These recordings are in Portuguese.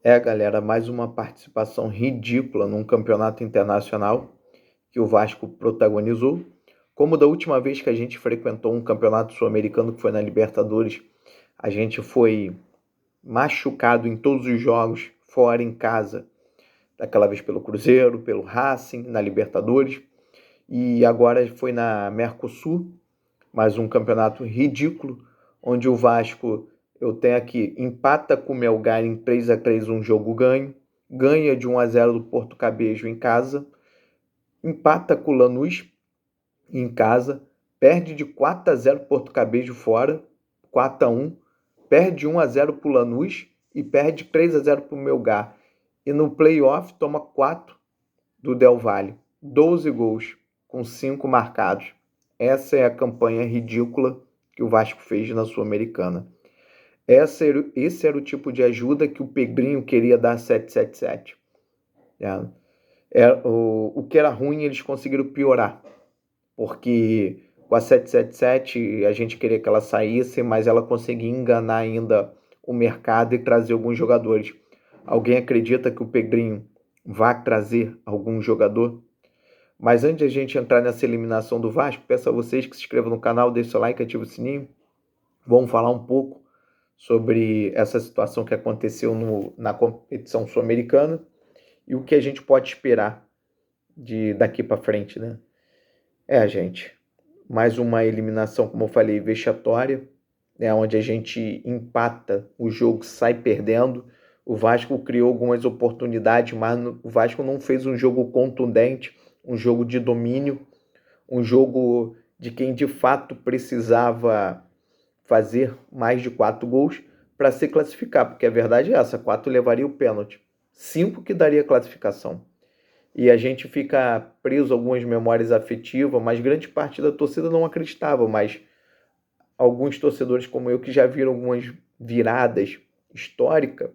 Galera, mais uma participação ridícula num campeonato internacional que o Vasco protagonizou. Como da última vez que a gente frequentou um campeonato sul-americano, que foi na Libertadores, a gente foi machucado em todos os jogos, fora em casa, daquela vez pelo Cruzeiro, pelo Racing, na Libertadores, e agora foi na Mercosul, mais um campeonato ridículo, onde o Vasco, eu tenho aqui, empata com o Melgar em 3-3 um jogo ganho, ganha de 1-0 do Porto Cabejo em casa, empata com o Lanús em casa, perde de 4-0 Porto Cabejo fora, 4-1, perde 1-0 para o Lanús e perde 3-0 para o Melgar. E no playoff toma 4 do Del Valle, 12 gols com 5 marcados. Essa é a campanha ridícula que o Vasco fez na Sul-Americana. Esse era o tipo de ajuda que o Pedrinho queria dar 777. O que era ruim eles conseguiram piorar, porque com a 777 a gente queria que ela saísse, mas ela conseguia enganar ainda o mercado e trazer alguns jogadores. Alguém acredita que o Pedrinho vai trazer algum jogador? Mas antes de a gente entrar nessa eliminação do Vasco, peço a vocês que se inscrevam no canal, deixem seu like, ativem o sininho. Vamos falar um pouco sobre essa situação que aconteceu na competição sul-americana e o que a gente pode esperar daqui para frente, né? Gente, mais uma eliminação, como eu falei, vexatória, né, onde a gente empata o jogo, sai perdendo. O Vasco criou algumas oportunidades, mas o Vasco não fez um jogo contundente, um jogo de domínio, um jogo de quem de fato precisava fazer mais de 4 gols para se classificar, porque a verdade é essa, 4 levaria o pênalti, 5 que daria a classificação. E a gente fica preso a algumas memórias afetivas, mas grande parte da torcida não acreditava, mas alguns torcedores como eu que já viram algumas viradas históricas,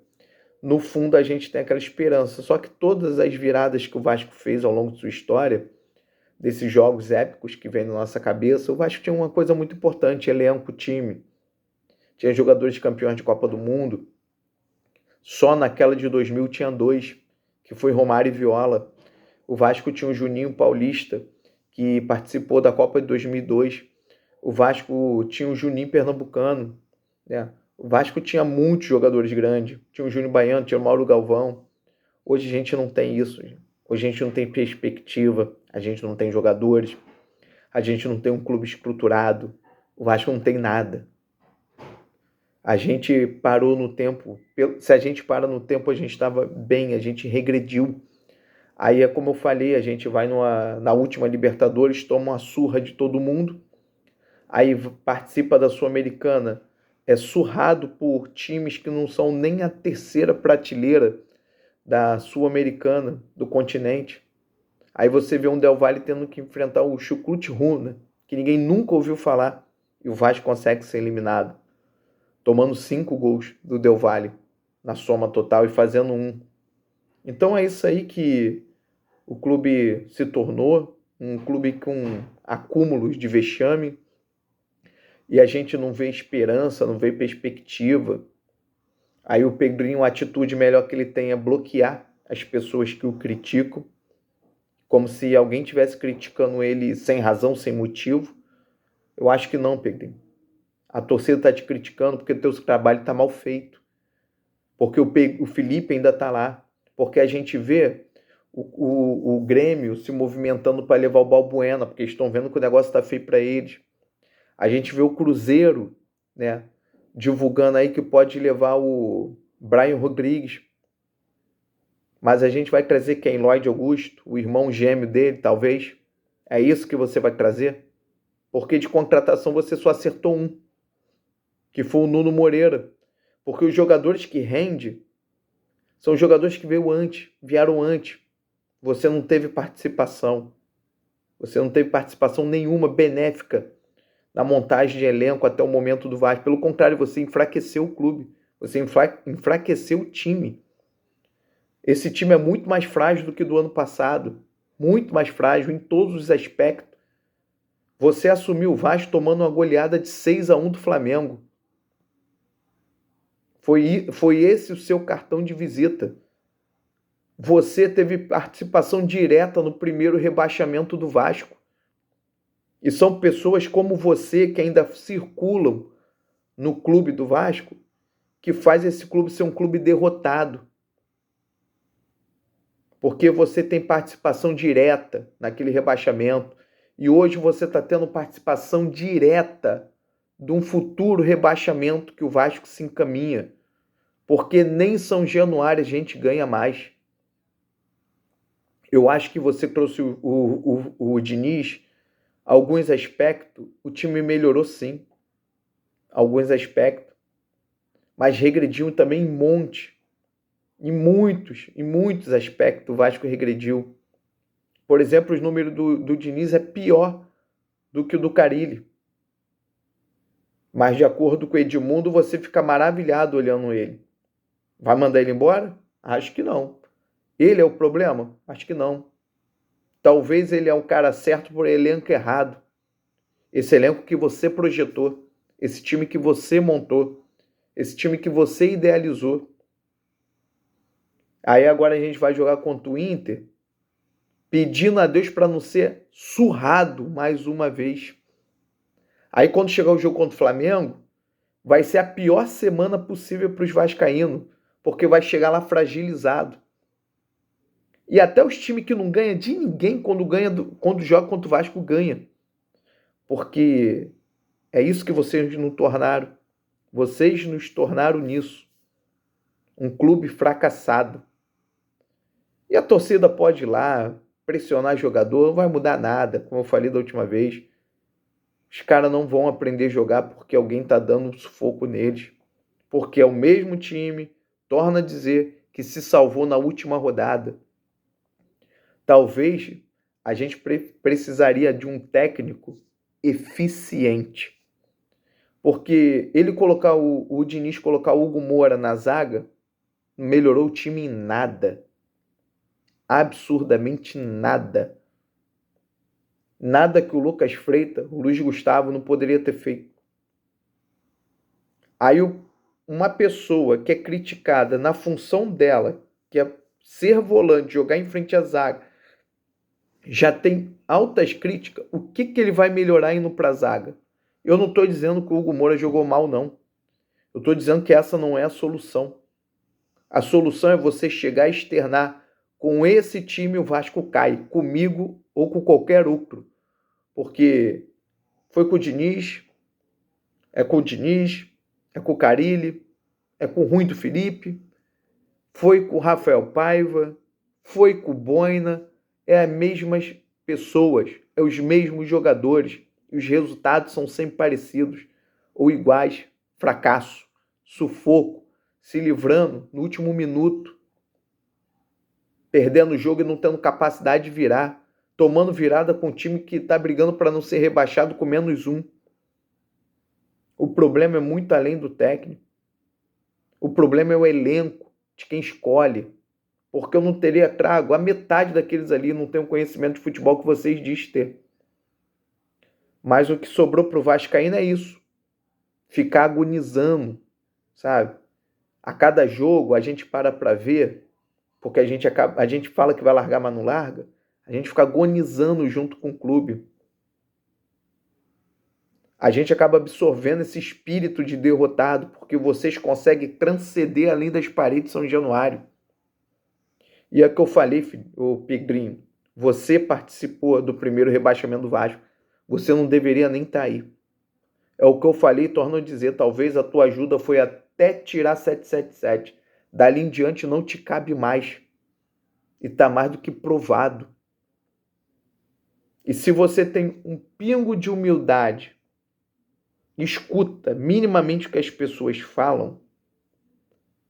no fundo a gente tem aquela esperança. Só que todas as viradas que o Vasco fez ao longo de sua história, desses jogos épicos que vem na nossa cabeça, o Vasco tinha uma coisa muito importante, elenco, time. Tinha jogadores campeões de Copa do Mundo. Só naquela de 2000 tinha 2, que foi Romário e Viola. O Vasco tinha o Juninho Paulista, que participou da Copa de 2002. O Vasco tinha o Juninho Pernambucano, né? O Vasco tinha muitos jogadores grandes. Tinha o Júnior Baiano, tinha o Mauro Galvão. Hoje a gente não tem isso. Hoje a gente não tem perspectiva. A gente não tem jogadores. A gente não tem um clube estruturado. O Vasco não tem nada. A gente parou no tempo. Se a gente para no tempo, a gente estava bem. A gente regrediu. Aí é como eu falei, a gente vai na última Libertadores, toma uma surra de todo mundo, aí participa da Sul-Americana, é surrado por times que não são nem a terceira prateleira da Sul-Americana, do continente. Aí você vê um Del Valle tendo que enfrentar o Chucrute Runa, que ninguém nunca ouviu falar, e o Vasco consegue ser eliminado, tomando 5 gols do Del Valle na soma total e fazendo 1. Então é isso aí que o clube se tornou, um clube com acúmulos de vexame, e a gente não vê esperança, não vê perspectiva. Aí o Pedrinho, a atitude melhor que ele tem é bloquear as pessoas que o criticam, como se alguém estivesse criticando ele sem razão, sem motivo. Eu acho que não, Pedrinho. A torcida está te criticando porque o teu trabalho está mal feito, porque o Felipe ainda está lá, porque a gente vê o Grêmio se movimentando para levar o Balbuena, porque estão vendo que o negócio está feio para eles. A gente vê o Cruzeiro, né, divulgando aí que pode levar o Brian Rodrigues. Mas a gente vai trazer quem? Lloyd Augusto, o irmão gêmeo dele, talvez? É isso que você vai trazer? Porque de contratação você só acertou um, que foi o Nuno Moreira. Porque os jogadores que rendem são jogadores que vieram antes. Você não teve participação. Você não teve participação nenhuma benéfica na montagem de elenco até o momento do Vasco. Pelo contrário, você enfraqueceu o clube. Você enfraqueceu o time. Esse time é muito mais frágil do que do ano passado. Muito mais frágil em todos os aspectos. Você assumiu o Vasco tomando uma goleada de 6-1 do Flamengo. Foi esse o seu cartão de visita. Você teve participação direta no primeiro rebaixamento do Vasco. E são pessoas como você que ainda circulam no clube do Vasco que faz esse clube ser um clube derrotado. Porque você tem participação direta naquele rebaixamento. E hoje você está tendo participação direta de um futuro rebaixamento que o Vasco se encaminha. Porque nem São Januário a gente ganha mais. Eu acho que você trouxe o Diniz, alguns aspectos, o time melhorou sim. Alguns aspectos. Mas regrediu também em monte. Em muitos aspectos o Vasco regrediu. Por exemplo, os números do Diniz é pior do que o do Carille. Mas de acordo com o Edmundo, você fica maravilhado olhando ele. Vai mandar ele embora? Acho que não. Ele é o problema? Acho que não. Talvez ele é o cara certo por elenco errado. Esse elenco que você projetou, esse time que você montou, esse time que você idealizou. Aí agora a gente vai jogar contra o Inter, pedindo a Deus para não ser surrado mais uma vez. Aí quando chegar o jogo contra o Flamengo, vai ser a pior semana possível para os vascaínos, porque vai chegar lá fragilizado. E até os times que não ganham de ninguém quando joga contra o Vasco ganha. Porque é isso que vocês nos tornaram. Vocês nos tornaram nisso. Um clube fracassado. E a torcida pode ir lá, pressionar jogador, não vai mudar nada, como eu falei da última vez. Os caras não vão aprender a jogar porque alguém está dando um sufoco neles. Porque é o mesmo time, torna a dizer, que se salvou na última rodada. Talvez a gente precisaria de um técnico eficiente. Porque ele colocar o Diniz colocar o Hugo Moura na zaga, melhorou o time em nada. Absurdamente nada. Nada que o Lucas Freitas, o Luiz Gustavo não poderia ter feito. Aí uma pessoa que é criticada na função dela, que é ser volante, jogar em frente à zaga, já tem altas críticas, o que ele vai melhorar indo para a zaga? Eu não estou dizendo que o Hugo Moura jogou mal, não. Eu estou dizendo que essa não é a solução. A solução é você chegar a externar: com esse time o Vasco cai, comigo ou com qualquer outro. Porque foi com o Diniz, é com o Carille, é com o Ruim do Felipe, foi com o Rafael Paiva, foi com o Boina, é as mesmas pessoas, é os mesmos jogadores, e os resultados são sempre parecidos ou iguais: fracasso, sufoco, se livrando no último minuto, perdendo o jogo e não tendo capacidade de virar, tomando virada com um time que está brigando para não ser rebaixado com -1. O problema é muito além do técnico. O problema é o elenco de quem escolhe. Porque eu não teria trago, a metade daqueles ali não tem o conhecimento de futebol que vocês dizem ter. Mas o que sobrou para o Vascaíno é isso. Ficar agonizando, sabe? A cada jogo a gente para ver, porque a gente fala que vai largar, mas não larga. A gente fica agonizando junto com o clube. A gente acaba absorvendo esse espírito de derrotado, porque vocês conseguem transcender além das paredes de São Januário. E é o que eu falei, o Pedrinho, você participou do primeiro rebaixamento do Vasco, você não deveria nem estar aí. É o que eu falei e torno a dizer, talvez a tua ajuda foi até tirar 777. Dali em diante não te cabe mais. E está mais do que provado. E se você tem um pingo de humildade, escuta minimamente o que as pessoas falam,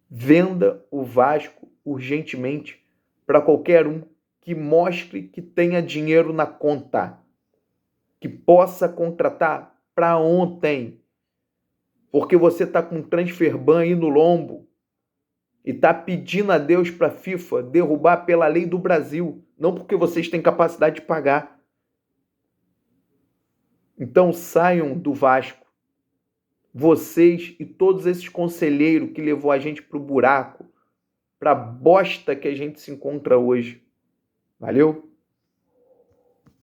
venda o Vasco urgentemente para qualquer um que mostre que tenha dinheiro na conta, que possa contratar para ontem, porque você está com um transfer ban aí no lombo e está pedindo a Deus para a FIFA derrubar pela lei do Brasil, não porque vocês têm capacidade de pagar. Então saiam do Vasco. vocês e todos esses conselheiros que levou a gente pro buraco, pra bosta que a gente se encontra hoje. Valeu?